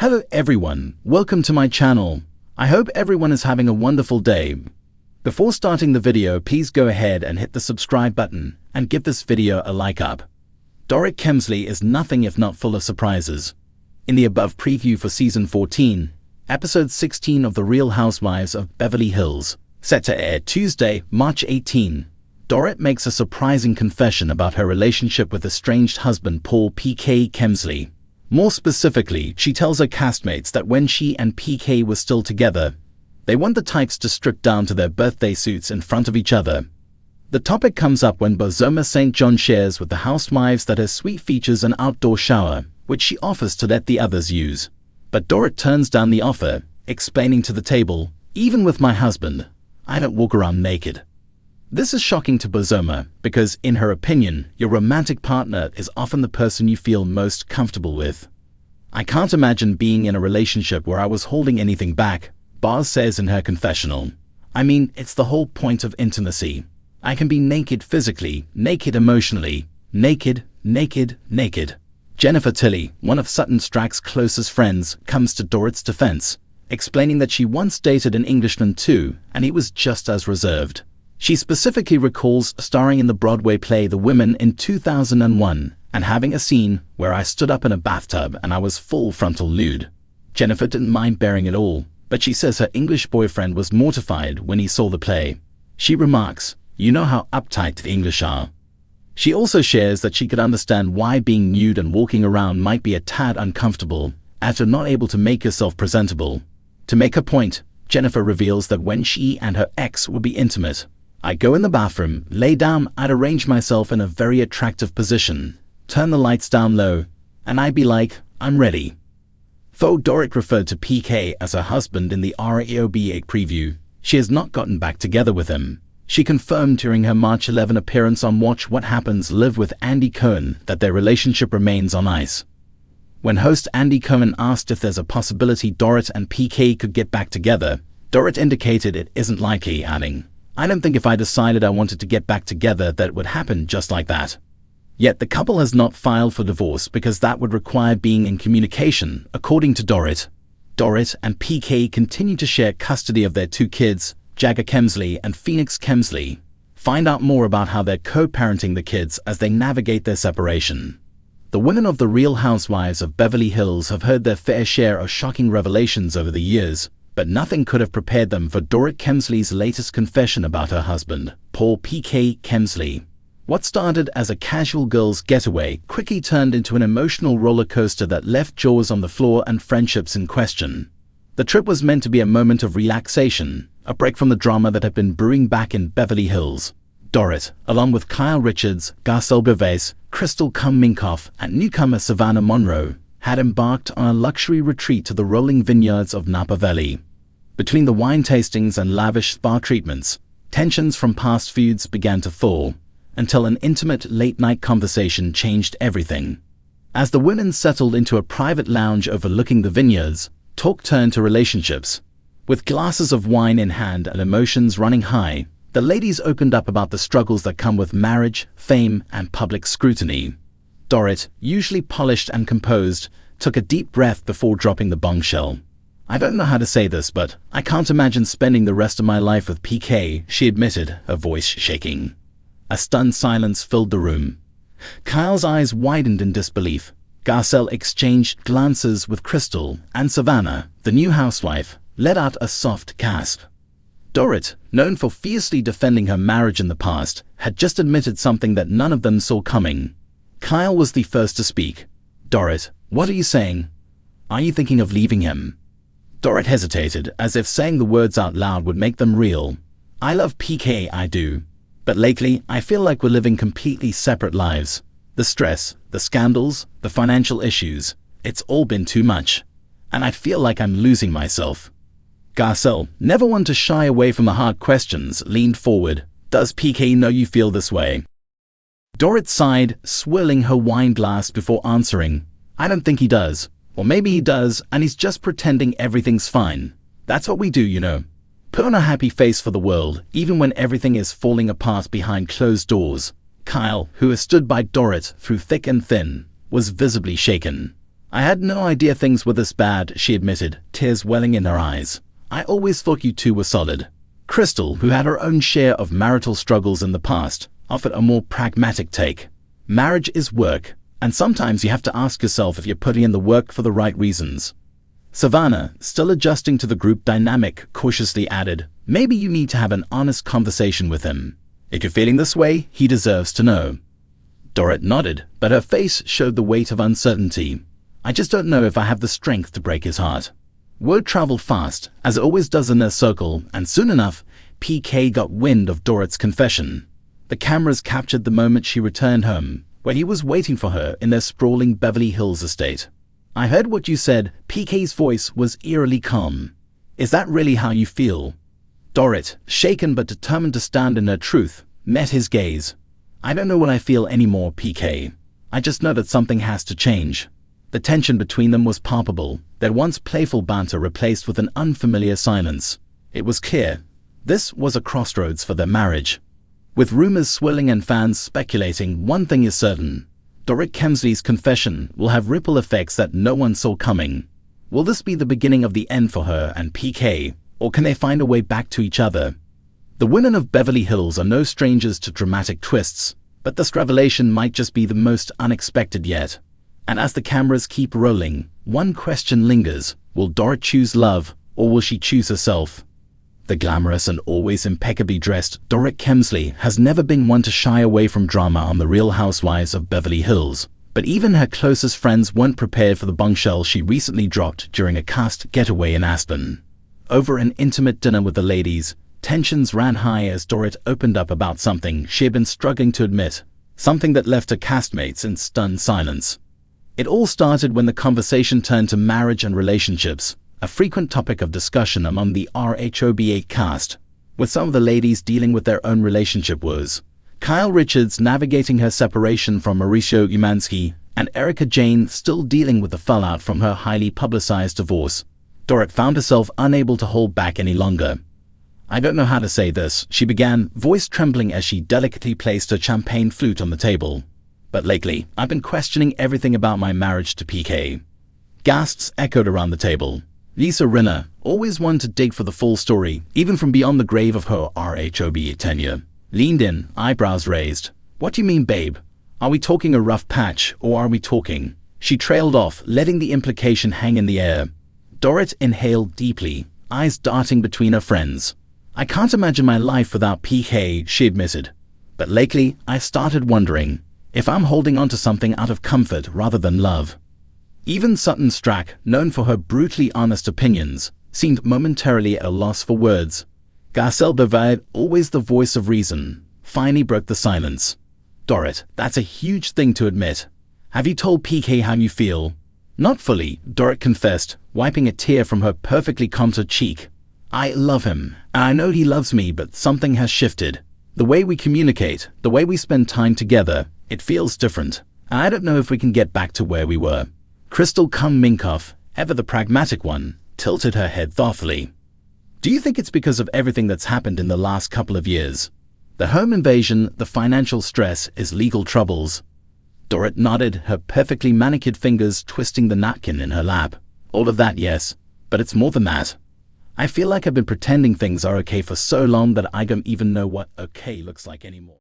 Hello everyone, welcome to my channel. I hope everyone is having a wonderful day. Before starting the video, please go ahead and hit the subscribe button and give this video a like up. Dorit Kemsley is nothing if not full of surprises. In the above preview for Season 14, Episode 16 of The Real Housewives of Beverly Hills, set to air Tuesday, March 18, Dorit makes a surprising confession about her relationship with estranged husband Paul PK Kemsley. More specifically, she tells her castmates that when she and PK were still together, they want the types to strip down to their birthday suits in front of each other. The topic comes up when Bozoma St. John shares with the housewives that her suite features an outdoor shower, which she offers to let the others use. But Dorit turns down the offer, explaining to the table, "Even with my husband, I don't walk around naked." This is shocking to Bozoma because, in her opinion, your romantic partner is often the person you feel most comfortable with. "I can't imagine being in a relationship where I was holding anything back," Boz says in her confessional. "I mean, it's the whole point of intimacy. I can be naked physically, naked emotionally, naked. Jennifer Tilly, one of Sutton Stracke's closest friends, comes to Dorit's defense, explaining that she once dated an Englishman too, and he was just as reserved. She specifically recalls starring in the Broadway play The Women in 2001 and having a scene where I stood up in a bathtub and I was full frontal nude. Jennifer didn't mind bearing it all, but she says her English boyfriend was mortified when he saw the play. She remarks, "You know how uptight the English are." She also shares that she could understand why being nude and walking around might be a tad uncomfortable, as you're not able to make yourself presentable. To make her point, Jennifer reveals that when she and her ex would be intimate, "I'd go in the bathroom, lay down, I'd arrange myself in a very attractive position, turn the lights down low, and I'd be like, I'm ready." Though Dorit referred to PK as her husband in the REOB8 preview, she has not gotten back together with him. She confirmed during her March 11 appearance on Watch What Happens Live with Andy Cohen that their relationship remains on ice. When host Andy Cohen asked if there's a possibility Dorit and PK could get back together, Dorit indicated it isn't likely, adding, "I don't think if I decided I wanted to get back together that it would happen just like that." Yet the couple has not filed for divorce because that would require being in communication, according to Dorit. Dorit and PK continue to share custody of their two kids, Jagger Kemsley and Phoenix Kemsley. Find out more about how they're co-parenting the kids as they navigate their separation. The women of the Real Housewives of Beverly Hills have heard their fair share of shocking revelations over the years, but nothing could have prepared them for Dorit Kemsley's latest confession about her husband, Paul PK Kemsley. What started as a casual girls' getaway quickly turned into an emotional roller coaster that left jaws on the floor and friendships in question. The trip was meant to be a moment of relaxation, a break from the drama that had been brewing back in Beverly Hills. Dorit, along with Kyle Richards, Garcelle Beauvais, Crystal Minkoff, and newcomer Savannah Monroe, had embarked on a luxury retreat to the rolling vineyards of Napa Valley. Between the wine tastings and lavish spa treatments, tensions from past feuds began to thaw, until an intimate late-night conversation changed everything. As the women settled into a private lounge overlooking the vineyards, talk turned to relationships. With glasses of wine in hand and emotions running high, the ladies opened up about the struggles that come with marriage, fame, and public scrutiny. Dorit, usually polished and composed, took a deep breath before dropping the bombshell. "I don't know how to say this, but I can't imagine spending the rest of my life with PK," she admitted, her voice shaking. A stunned silence filled the room. Kyle's eyes widened in disbelief. Garcelle exchanged glances with Crystal, and Savannah, the new housewife, let out a soft gasp. Dorit, known for fiercely defending her marriage in the past, had just admitted something that none of them saw coming. Kyle was the first to speak. "Dorit, what are you saying? Are you thinking of leaving him?" Dorit hesitated, as if saying the words out loud would make them real. "I love PK, I do. But lately, I feel like we're living completely separate lives. The stress, the scandals, the financial issues, it's all been too much. And I feel like I'm losing myself." Garcelle, never one to shy away from the hard questions, leaned forward. "Does PK know you feel this way?" Dorit sighed, swirling her wine glass before answering, "I don't think he does. Or maybe he does, and he's just pretending everything's fine. That's what we do, you know. Put on a happy face for the world, even when everything is falling apart behind closed doors." Kyle, who has stood by Dorit through thick and thin, was visibly shaken. I had no idea things were this bad, she admitted, tears welling in her eyes. I always thought you two were solid. Crystal, who had her own share of marital struggles in the past, offered a more pragmatic take. Marriage is work, and sometimes you have to ask yourself if you're putting in the work for the right reasons. Savannah, still adjusting to the group dynamic, cautiously added, maybe you need to have an honest conversation with him. If you're feeling this way, he deserves to know. Dorit nodded, but her face showed the weight of uncertainty. I just don't know if I have the strength to break his heart. Word traveled fast, as it always does in their circle, and soon enough, PK got wind of Dorit's confession. The cameras captured the moment she returned home, where he was waiting for her in their sprawling Beverly Hills estate. I heard what you said. PK's voice was eerily calm. Is that really how you feel? Dorit, shaken but determined to stand in her truth, met his gaze. I don't know what I feel anymore, PK. I just know that something has to change. The tension between them was palpable, their once playful banter replaced with an unfamiliar silence. It was clear. This was a crossroads for their marriage. With rumors swirling and fans speculating, one thing is certain. Dorit Kemsley's confession will have ripple effects that no one saw coming. Will this be the beginning of the end for her and PK, or can they find a way back to each other? The women of Beverly Hills are no strangers to dramatic twists, but this revelation might just be the most unexpected yet. And as the cameras keep rolling, one question lingers. Will Dorit choose love, or will she choose herself? The glamorous and always impeccably dressed Dorit Kemsley has never been one to shy away from drama on The Real Housewives of Beverly Hills, but even her closest friends weren't prepared for the bombshell she recently dropped during a cast getaway in Aspen. Over an intimate dinner with the ladies, tensions ran high as Dorit opened up about something she had been struggling to admit, something that left her castmates in stunned silence. It all started when the conversation turned to marriage and relationships, a frequent topic of discussion among the RHOBA cast, with some of the ladies dealing with their own relationship woes. Kyle Richards navigating her separation from Mauricio Umansky, and Erica Jane still dealing with the fallout from her highly publicized divorce. Dorit found herself unable to hold back any longer. I don't know how to say this, she began, voice trembling as she delicately placed her champagne flute on the table. But lately, I've been questioning everything about my marriage to PK. Gasps echoed around the table. Lisa Rinna, always one to dig for the full story, even from beyond the grave of her RHOBA tenure, leaned in, eyebrows raised. What do you mean, babe? Are we talking a rough patch, or are we talking? She trailed off, letting the implication hang in the air. Dorit inhaled deeply, eyes darting between her friends. I can't imagine my life without PK, she admitted. But lately, I started wondering if I'm holding on to something out of comfort rather than love. Even Sutton Strack, known for her brutally honest opinions, seemed momentarily at a loss for words. Garcelle Bavard, always the voice of reason, finally broke the silence. Dorit, that's a huge thing to admit. Have you told PK how you feel? Not fully, Dorit confessed, wiping a tear from her perfectly contoured cheek. I love him, and I know he loves me, but something has shifted. The way we communicate, the way we spend time together, it feels different. And I don't know if we can get back to where we were. Crystal Minkoff, ever the pragmatic one, tilted her head thoughtfully. Do you think it's because of everything that's happened in the last couple of years? The home invasion, the financial stress, his legal troubles. Dorit nodded, her perfectly manicured fingers twisting the napkin in her lap. All of that, yes, but it's more than that. I feel like I've been pretending things are okay for so long that I don't even know what okay looks like anymore.